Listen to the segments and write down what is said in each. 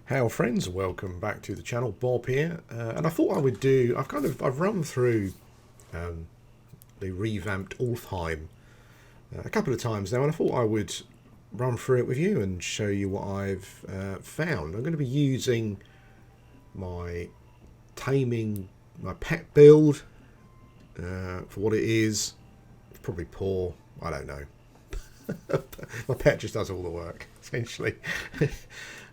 Hello friends, welcome back to the channel. Bob here, and I thought I would do. I've run through the revamped Ulfheim a couple of times now, and I thought I would run through it with you and show you what I've found. I'm going to be using my my pet build for what it is. It's probably poor. I don't know. My pet just does all the work essentially.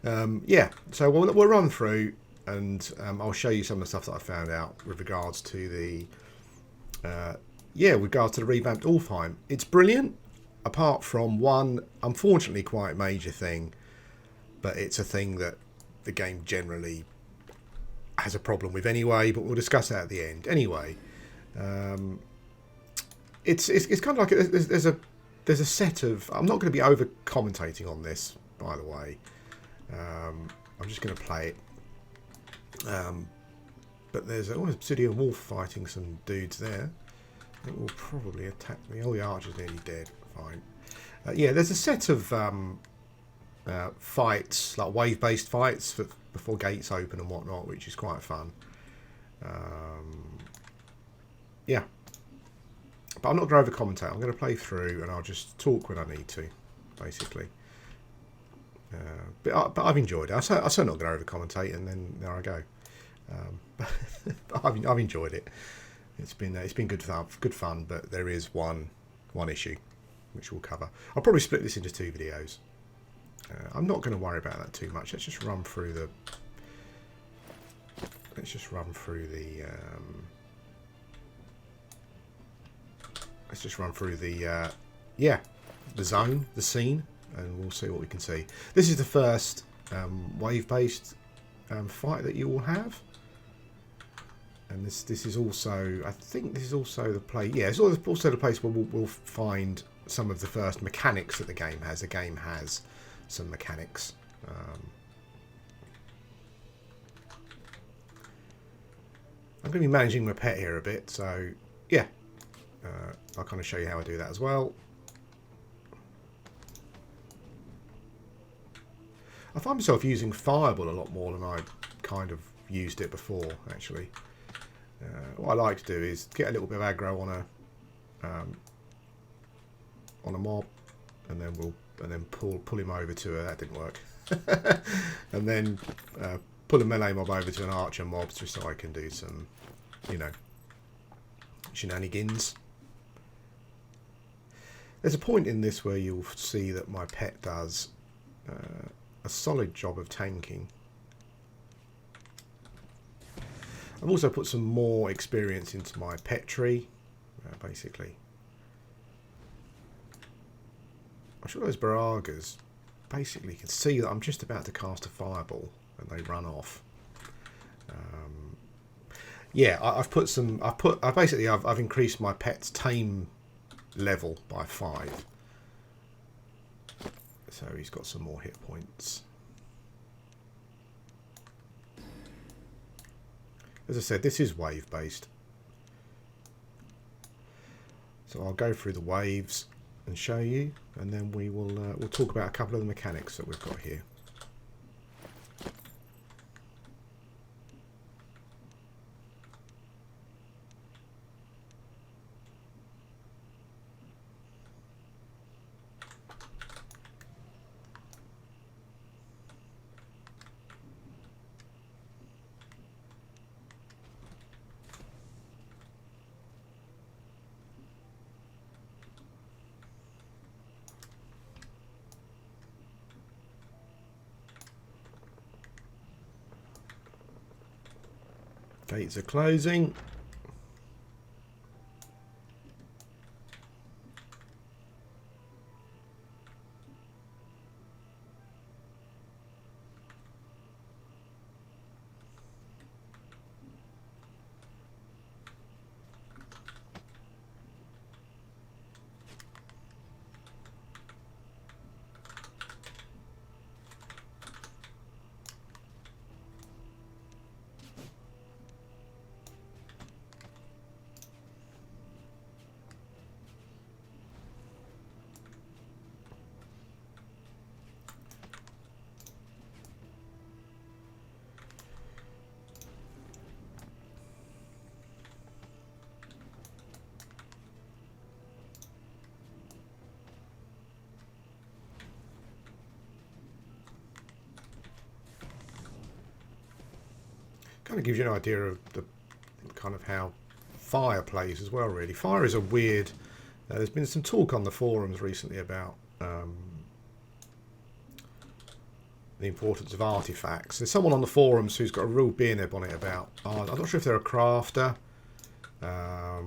Yeah, so we'll run through and I'll show you some of the stuff that I found out with regards to the revamped Ulfheim. It's brilliant, apart from one unfortunately quite major thing, but it's a thing that the game generally has a problem with anyway. But we'll discuss that at the end. Anyway, it's kind of like there's a set of. I'm not going to be over commentating on this, by the way. I'm just going to play it. But there's an obsidian wolf fighting some dudes there. It will probably attack me. Oh, the archer's nearly dead. Fine. Yeah, there's a set of fights, like wave-based fights before gates open and whatnot, which is quite fun. Yeah. But I'm not going to over commentate. I'm going to play through and I'll just talk when I need to, basically. But I've enjoyed it. I said not going to over commentate, and then there I go. But I've enjoyed it. It's been good fun. But there is one issue which we'll cover. I'll probably split this into two videos. I'm not going to worry about that too much. Let's just run through the. Let's just run through the. Let's just run through the. The zone, the scene. And we'll see what we can see. This is the first wave-based fight that you will have, and this is also, I think this is also the place. Yeah, it's also the place where we'll find some of the first mechanics that the game has. The game has some mechanics. I'm going to be managing my pet here a bit, so yeah, I'll kind of show you how I do that as well. I find myself using Fireball a lot more than I kind of used it before, actually. What I like to do is get a little bit of aggro on a mob, and then pull him over to that didn't work, and then pull a melee mob over to an archer mob just so I can do some, shenanigans. There's a point in this where you'll see that my pet does a solid job of tanking. I've also put some more experience into my pet tree, basically. I'm sure those Baragas basically can see that I'm just about to cast a fireball and they run off. Yeah, I've increased my pet's tame level by 5. So he's got some more hit points. As I said, this is wave based. So I'll go through the waves and show you, and then we'll talk about a couple of the mechanics that we've got here. Gates are closing. kind of gives you an idea of the kind of how fire plays as well. Really, fire is a weird. There's been some talk on the forums recently about the importance of artifacts. There's someone on the forums who's got a real bee in their bonnet about. I'm not sure if they're a crafter. I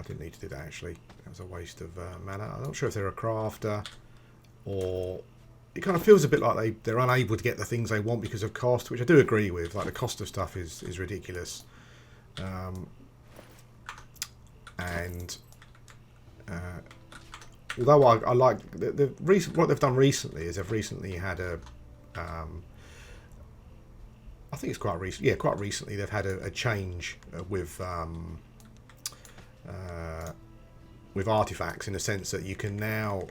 didn't need to do that actually. That was a waste of mana. I'm not sure if they're a crafter, or it kind of feels a bit like they're unable to get the things they want because of cost, which I do agree with. Like the cost of stuff is ridiculous. And although I like the recent, what they've done recently is they've recently had a I think it's quite recent. Yeah, quite recently they've had a change with artifacts, in the sense that you can now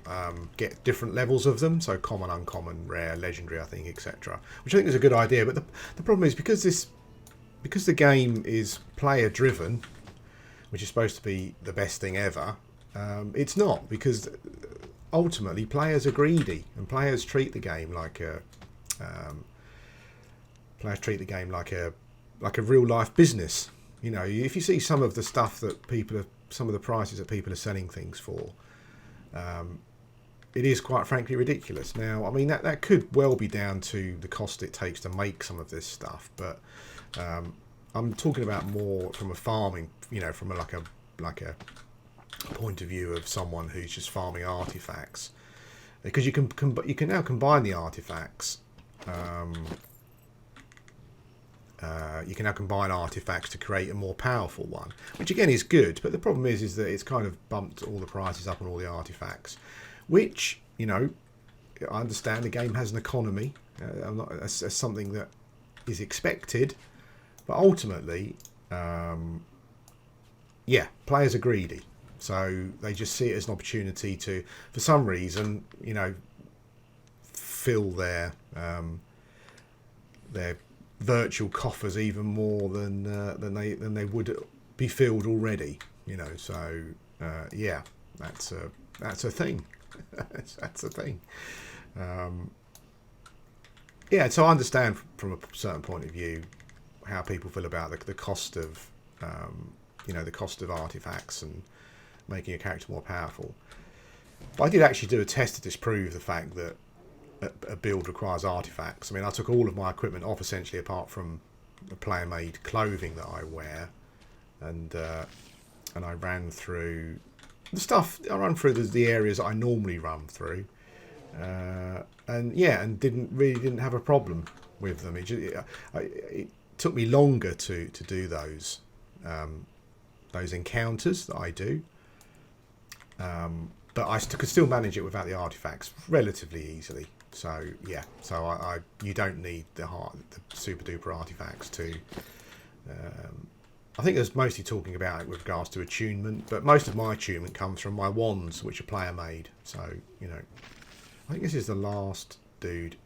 get different levels of them. So common, uncommon, rare, legendary, I think, etc. Which I think is a good idea. But the problem is because the game is player driven, which is supposed to be the best thing ever. It's not, because ultimately players are greedy and players treat the game like a real life business. You know, if you see some of the stuff that some of the prices that people are selling things for, it is quite frankly ridiculous. Now, I mean that could well be down to the cost it takes to make some of this stuff, but I'm talking about more from a farming, you know, from like a point of view of someone who's just farming artifacts, because you can now combine the artifacts. You can now combine artifacts to create a more powerful one, which again is good. But the problem is that it's kind of bumped all the prices up on all the artifacts, which, you know, I understand the game has an economy. That's something that is expected, but ultimately, yeah, players are greedy, so they just see it as an opportunity to, for some reason, you know, fill their virtual coffers even more than they would be filled already, you know. So yeah, that's a thing. that's a thing. Yeah, so I understand from a certain point of view how people feel about the cost of you know, the cost of artifacts and making a character more powerful. But I did actually do a test to disprove the fact that a build requires artifacts. I mean, I took all of my equipment off essentially, apart from the player-made clothing that I wear, and I ran through the stuff. I ran through the areas that I normally run through, and yeah, and didn't have a problem with them. It took me longer to do those encounters that I do. But I could still manage it without the artifacts relatively easily. So yeah, so you don't need the super duper artifacts to. I think there's mostly talking about it with regards to attunement, but most of my attunement comes from my wands, which are player made. So, you know, I think this is the last dude.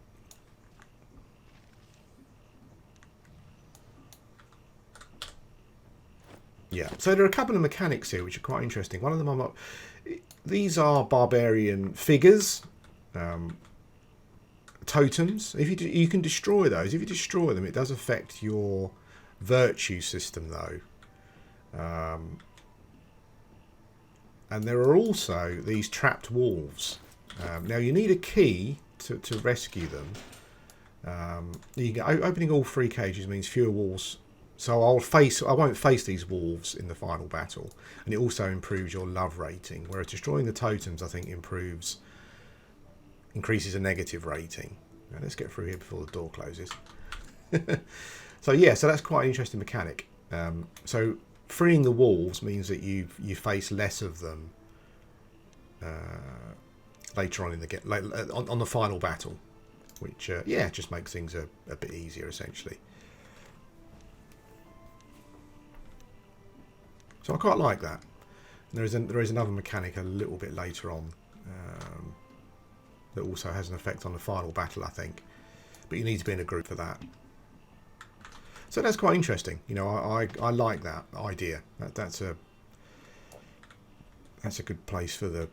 Yeah, so there are a couple of mechanics here which are quite interesting. One of them, these are barbarian figures, totems. If you can destroy those. If you destroy them, it does affect your virtue system, though. And there are also these trapped wolves. Now you need a key to rescue them. Opening all 3 cages means fewer wolves. So I won't face these wolves in the final battle, and it also improves your love rating. Whereas destroying the totems, I think, increases a negative rating. Now let's get through here before the door closes. So yeah, so that's quite an interesting mechanic. So freeing the wolves means that you face less of them later on in the on the final battle, which yeah, just makes things a bit easier essentially. So I quite like that. There is another mechanic a little bit later on that also has an effect on the final battle, I think. But you need to be in a group for that. So that's quite interesting. You know, I like that idea. That's a good place for the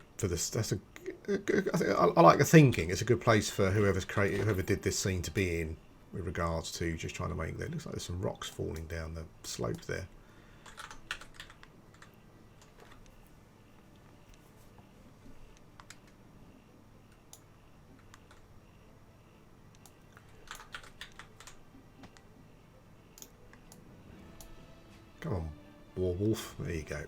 I like the thinking. It's a good place for whoever did this scene to be in. with regards to just trying to make that. It looks like there's some rocks falling down the slope there. Come on, Warwolf. There you go.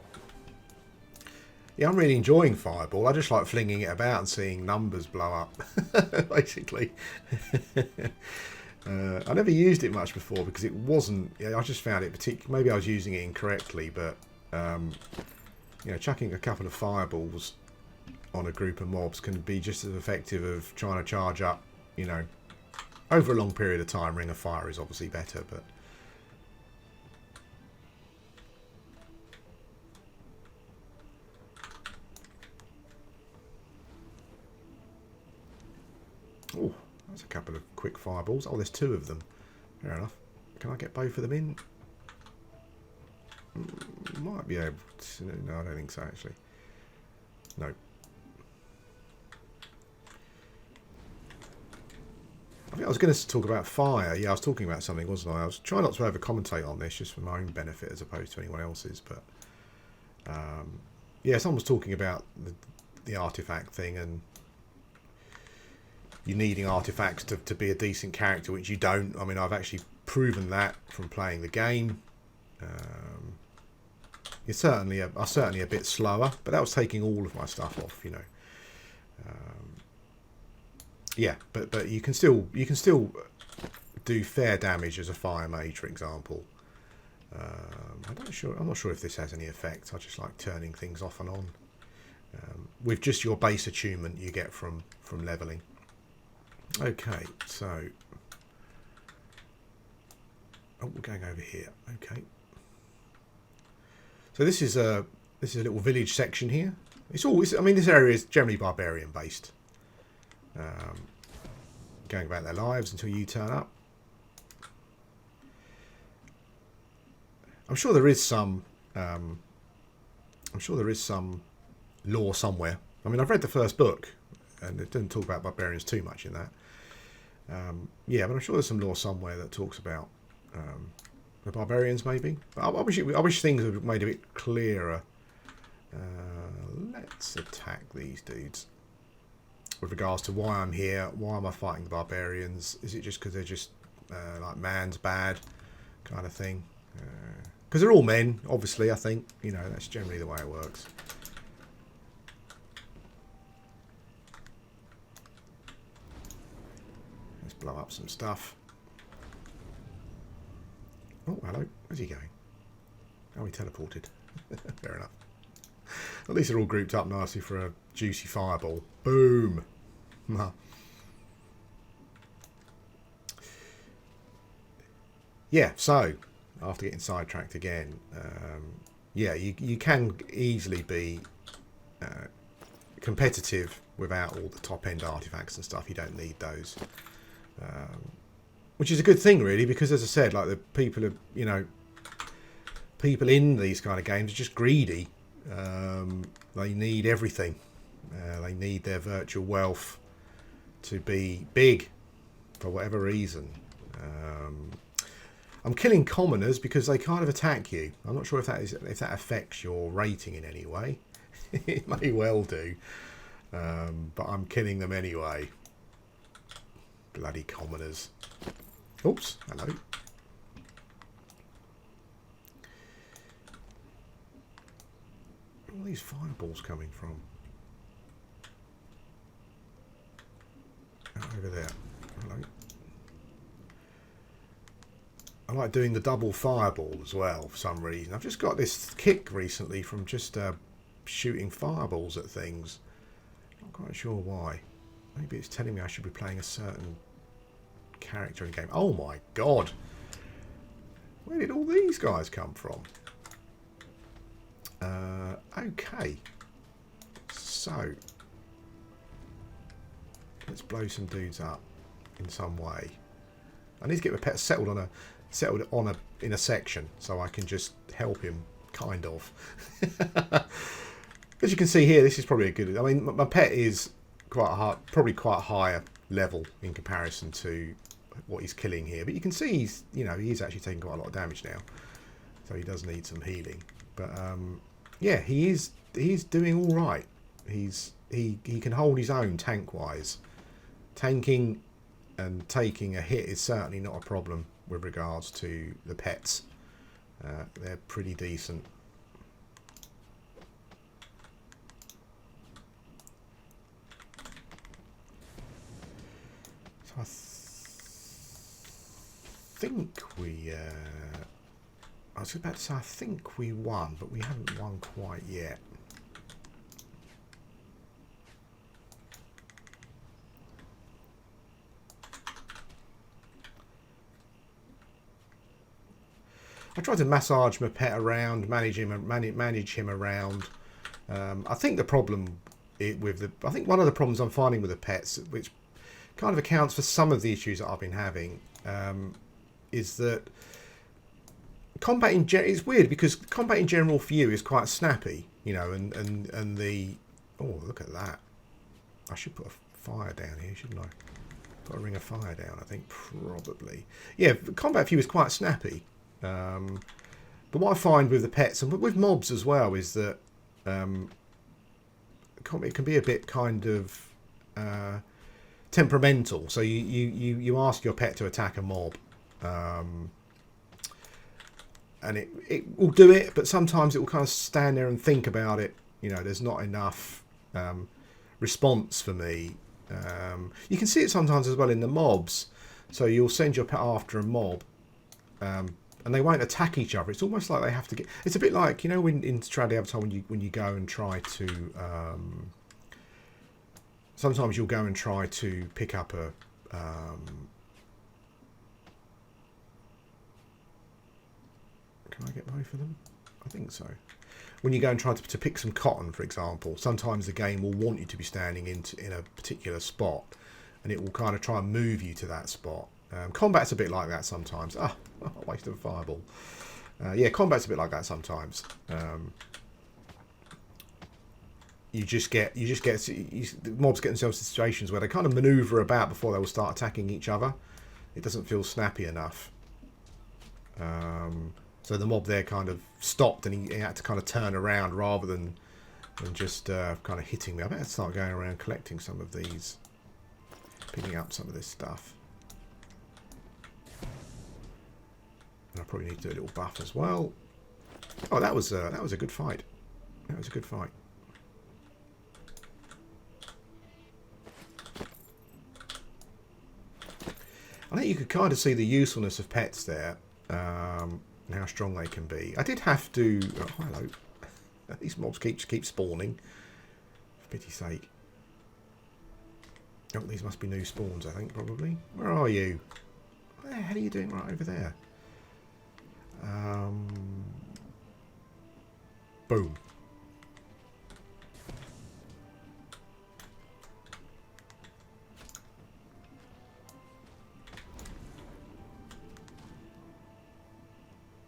Yeah, I'm really enjoying Fireball. I just like flinging it about and seeing numbers blow up, basically. I never used it much before because it wasn't... I just found it particular. Maybe I was using it incorrectly, but you know, chucking a couple of fireballs on a group of mobs can be just as effective of trying to charge up, you know, over a long period of time. Ring of Fire is obviously better, but... Oh, that's a couple of quick fireballs. Oh, there's two of them. Fair enough. Can I get both of them in? Might be able to. No, I don't think so, actually. No. I think I was going to talk about fire. Yeah, I was talking about something, wasn't I? I was trying not to over-commentate on this, just for my own benefit as opposed to anyone else's. But yeah, someone was talking about the artifact thing and you needing artifacts to be a decent character, which you don't. I mean, I've actually proven that from playing the game. You're certainly a bit slower, but that was taking all of my stuff off, you know. Yeah, but you can still do fair damage as a fire mage, for example. I'm not sure if this has any effect. I just like turning things off and on with just your base attunement you get from leveling. Okay, so we're going over here. Okay, so this is a little village section here. It's always, I mean, this area is generally barbarian based, going about their lives until you turn up. I'm sure there is some. I'm sure there is some lore somewhere. I mean, I've read the first book, and it didn't talk about barbarians too much in that. Yeah, but I'm sure there's some lore somewhere that talks about the barbarians, maybe. But I wish things were made a bit clearer. Let's attack these dudes. With regards to why I'm here, why am I fighting the barbarians? Is it just because they're just like man's bad kind of thing? Because they're all men, obviously. I think, you know, that's generally the way it works. Blow up some stuff. Oh, hello. Where's he going? Oh, he teleported. Fair enough. At least they're all grouped up nicely for a juicy fireball. Boom! Yeah, so, after getting sidetracked again, yeah, you can easily be competitive without all the top-end artifacts and stuff. You don't need those. Which is a good thing, really, because as I said, like, the people are, you know, people in these kind of games are just greedy. They need everything. They need their virtual wealth to be big for whatever reason. I'm killing commoners because they kind of attack you. I'm not sure if that affects your rating in any way. It may well do, but I'm killing them anyway. Bloody commoners. Oops, hello. Where are these fireballs coming from? Oh, over there. Hello. I like doing the double fireball as well for some reason. I've just got this kick recently from just shooting fireballs at things. Not quite sure why. Maybe it's telling me I should be playing a certain character in the game. Oh my god! Where did all these guys come from? Okay. So, let's blow some dudes up in some way. I need to get my pet settled in a section so I can just help him, kind of. As you can see here, this is probably a good... I mean, my pet is quite high, probably quite a higher level in comparison to what he's killing here. But you can see he's, you know, he is actually taking quite a lot of damage now, so he does need some healing. But yeah, he's doing all right. He can hold his own tank wise. Tanking and taking a hit is certainly not a problem with regards to the pets. They're pretty decent. So I think we... I was about to say I think we won, but we haven't won quite yet. I tried to massage my pet around, manage him around. I think the problem I think one of the problems I'm finding with the pets, which kind of accounts for some of the issues that I've been having, is that combat in it's weird because combat in general for you is quite snappy, you know, and the look at that. I should put a fire down here, shouldn't I? Put a ring of fire down, I think, probably. Yeah, combat for you is quite snappy. But what I find with the pets and with mobs as well is that it can be a bit kind of temperamental. So you ask your pet to attack a mob, and it will do it, but sometimes it will kind of stand there and think about it. You know, there's not enough response for me. You can see it sometimes as well in the mobs. So you'll send your pet after a mob. And they won't attack each other. It's almost like they have to get... It's a bit like, you know, in Shroud Avatar when you go and try to... sometimes you'll go and try to pick up a... can I get both of them? I think so. When you go and try to pick some cotton, for example, sometimes the game will want you to be standing in a particular spot, and it will kind of try and move you to that spot. Combat's a bit like that sometimes. Ah, waste of a fireball. Yeah, combat's a bit like that sometimes. The mobs get themselves in situations where they kind of manoeuvre about before they will start attacking each other. It doesn't feel snappy enough. So the mob there kind of stopped, and he had to kind of turn around rather than just kind of hitting me. I better start going around collecting some of these, picking up some of this stuff. And I probably need to do a little buff as well. Oh, that was a good fight. That was a good fight. I think you could kind of see the usefulness of pets there, and how strong they can be. I did have to... Oh, hello. These mobs keep spawning. For pity's sake. Oh, these must be new spawns, I think, probably. Where are you? What the hell are you doing right over there? Boom.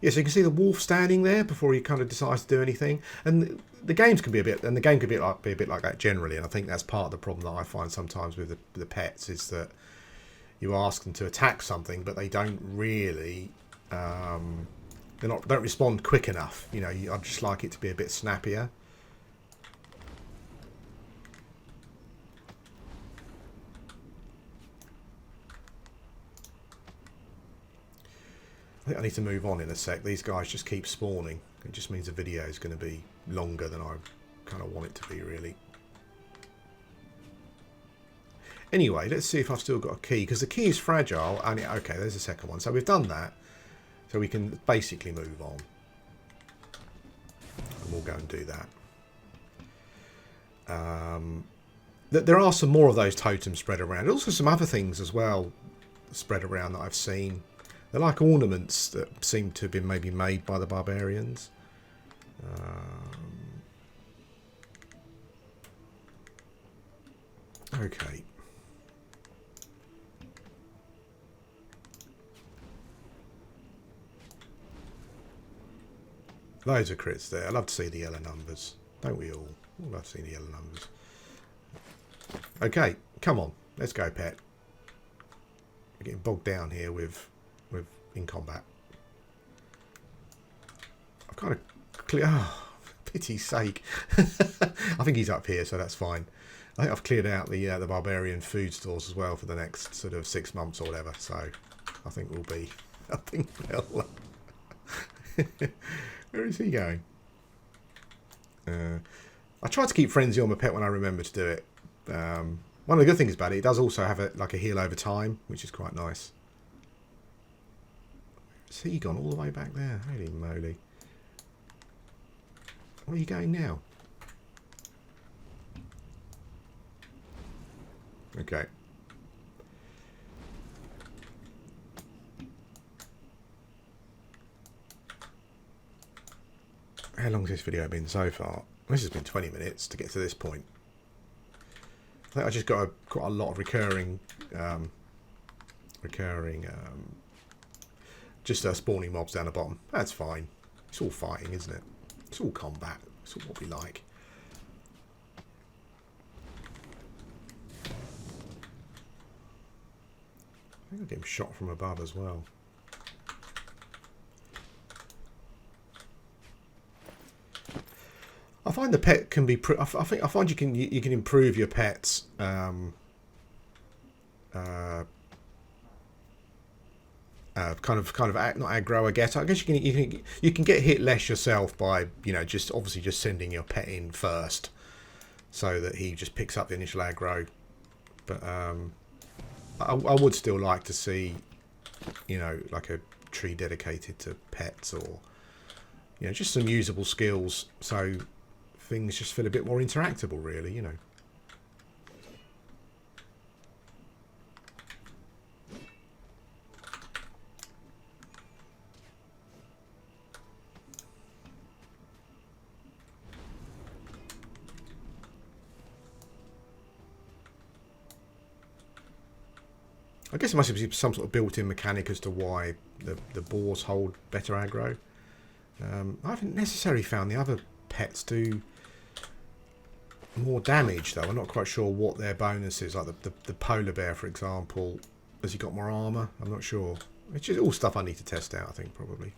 Yeah, so you can see the wolf standing there before he kind of decides to do anything, and the games can be a bit, and the game can be a bit like that generally. And I think that's part of the problem that I find sometimes with the pets is that you ask them to attack something, but they don't really, don't respond quick enough. You know, I'd just like it to be a bit snappier. I think I need to move on in a sec. These guys just keep spawning. It just means the video is going to be longer than I kind of want it to be, really. Anyway, let's see if I've still got a key, because the key is fragile. And okay, there's the second one. So we've done that. So we can basically move on. And we'll go and do that. There are some more of those totems spread around. There's also some other things as well spread around that I've seen. They're like ornaments that seem to have been maybe made by the barbarians. Okay. Loads of crits there. I love to see the yellow numbers. Don't we all? We love to see the yellow numbers. Okay, come on. Let's go, pet. getting bogged down here with in combat. I've kind of clear. Oh, pity's sake! I think he's up here, so that's fine. I think I've cleared out the barbarian food stores as well for the next sort of 6 months or whatever. So I think we'll be. I think we'll. Where is he going? I try to keep frenzy on my pet when I remember to do it. One of the good things about it, it does also have a heal over time, which is quite nice. Has he gone all the way back there? Holy moly! Where are you going now? Okay. How long has this video been so far? This has been 20 minutes to get to this point. I think I just got quite a lot of recurring spawning mobs down the bottom. That's fine. It's all fighting, isn't it? It's all combat. It's all what we like. I think I get him shot from above as well. I find the pet can be. I find you can improve your pets. Kind of not aggro. I guess. I guess you can get hit less yourself by just sending your pet in first, so that he just picks up the initial aggro. But I would still like to see, like a tree dedicated to pets, or just some usable skills, so things just feel a bit more interactable, really. I guess it must be some sort of built-in mechanic as to why the boars hold better aggro. I haven't necessarily found the other pets do more damage, though. I'm not quite sure what their bonus is. Like the polar bear, for example, has he got more armour? I'm not sure. It's just all stuff I need to test out, I think, probably.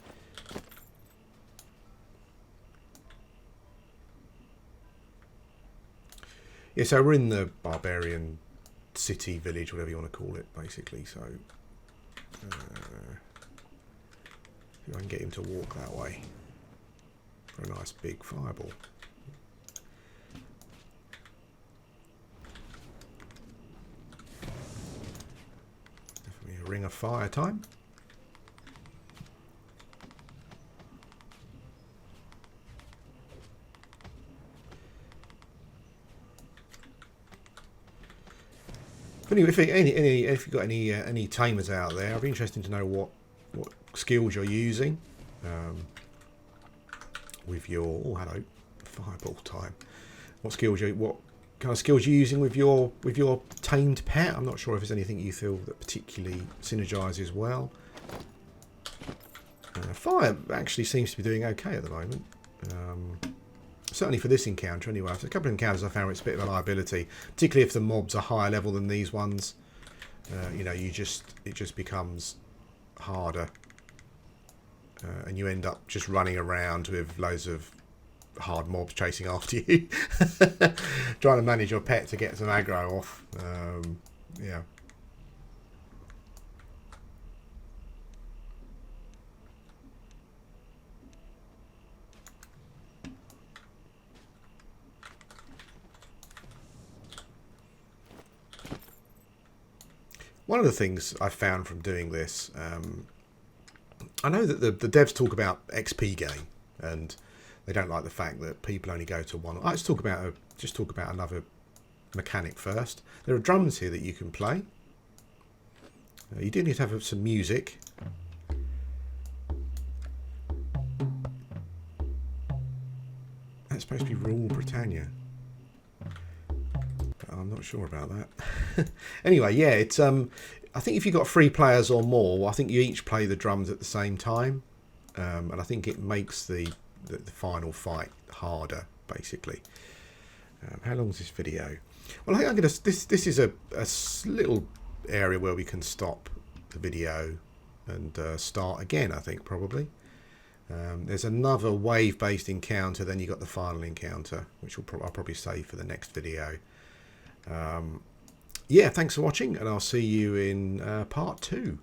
Yeah, so we're in the barbarian city, village, whatever you want to call it, basically. So if I can get him to walk that way for a nice big fireball. Definitely a ring of fire time. Anyway, if you've got any tamers out there, I'd be interested to know what skills you're using with your. Oh, hello, fireball time. What kind of skills you're using with your tamed pet? I'm not sure if there's anything you feel that particularly synergises well. Fire actually seems to be doing okay at the moment. Certainly for this encounter anyway. After a couple of encounters I found it's a bit of a liability, particularly if the mobs are higher level than these ones. It just becomes harder, and you end up just running around with loads of hard mobs chasing after you, trying to manage your pet to get some aggro off. Yeah. One of the things I found from doing this, I know that the devs talk about XP gain, and they don't like the fact that people only go to one. Let's talk about another mechanic first. There are drums here that you can play. You do need to have some music. That's supposed to be Rule Britannia. I'm not sure about that. Anyway, yeah, it's I think if you've got 3 players or more, I think you each play the drums at the same time, and I think it makes the final fight harder, basically. How long is this video? Well, I think I'm gonna. This is a little area where we can stop a video and start again, I think, probably. There's another wave-based encounter, then you got the final encounter, which I'll probably save for the next video. Yeah, thanks for watching, and I'll see you in part 2.